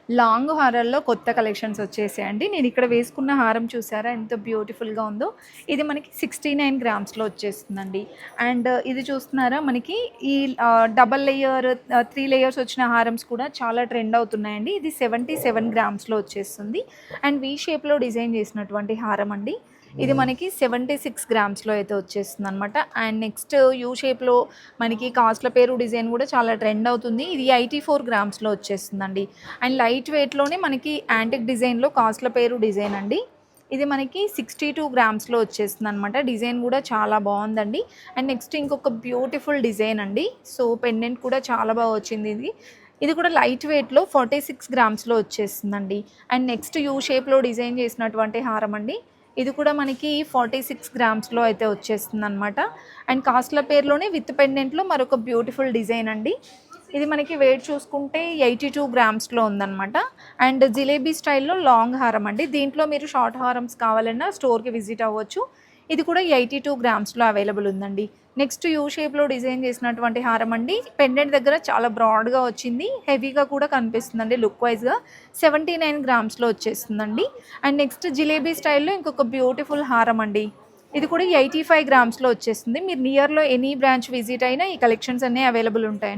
Long హారాల్లో కొత్త collections వచ్చేసాయండి. నేను ఇక్కడ వేసుకున్న హారం చూసారా ఎంత బ్యూటిఫుల్గా ఉందో. ఇది మనకి 69 గ్రామ్స్లో వచ్చేస్తుందండి. అండ్ ఇది చూస్తున్నారా మనకి ఈ డబల్ లేయర్ 3 లేయర్స్ వచ్చిన హారమ్స్ కూడా చాలా ట్రెండ్ అవుతున్నాయండి. ఇది 77 గ్రామ్స్లో వచ్చేస్తుంది. అండ్ వీ షేప్లో డిజైన్ చేసినటువంటి హారం అండి. ఇది మనకి 76 గ్రామ్స్లో అయితే వచ్చేస్తుంది అనమాట. అండ్ నెక్స్ట్ యూ షేప్లో మనకి కాస్ట్ల పేరు డిజైన్ కూడా చాలా ట్రెండ్ అవుతుంది. ఇది 84 గ్రామ్స్లో వచ్చేస్తుందండి. అండ్ లైట్ వెయిట్లోనే మనకి యాంటిక్ డిజైన్లో కాస్ట్ల పేరు డిజైన్ అండి. ఇది మనకి 62 గ్రామ్స్లో వచ్చేస్తుంది అనమాట. డిజైన్ కూడా చాలా బాగుందండి. అండ్ నెక్స్ట్ ఇంకొక బ్యూటిఫుల్ డిజైన్ అండి. సో పెండెంట్ కూడా చాలా బాగా వచ్చింది. ఇది కూడా లైట్ వెయిట్లో 46 గ్రామ్స్లో వచ్చేస్తుందండి. అండ్ నెక్స్ట్ యూ షేప్లో డిజైన్ చేసినటువంటి హారం అండి. ఇది కూడా మనకి 46 గ్రామ్స్లో అయితే వచ్చేస్తుంది అనమాట. అండ్ కాస్ట్ల పేరులోనే విత్ పెండెంట్లో మరొక బ్యూటిఫుల్ డిజైన్ అండి. ఇది మనకి వెయిట్ చూసుకుంటే 82 గ్రామ్స్లో ఉందన్నమాట. అండ్ జిలేబీ స్టైల్లో లాంగ్ హారం అండి. దీంట్లో మీరు షార్ట్ హారమ్స్ కావాలన్నా స్టోర్కి విజిట్ అవ్వచ్చు. ఇది కూడా 82 గ్రామ్స్లో అవైలబుల్ ఉందండి. నెక్స్ట్ యూ షేప్లో డిజైన్ చేసినటువంటి హారం అండి. పెండెంట్ దగ్గర చాలా బ్రాడ్గా వచ్చింది, హెవీగా కూడా కనిపిస్తుందండి. లుక్ వైజ్గా 79 గ్రామ్స్లో వచ్చేస్తుందండి. అండ్ నెక్స్ట్ జిలేబీ స్టైల్లో ఇంకొక బ్యూటిఫుల్ హారం అండి. ఇది కూడా 85 గ్రామ్స్లో వచ్చేస్తుంది. మీరు నియర్లో ఎనీ బ్రాంచ్ విజిట్ అయినా ఈ కలెక్షన్స్ అన్నీ అవైలబుల్ ఉంటాయి.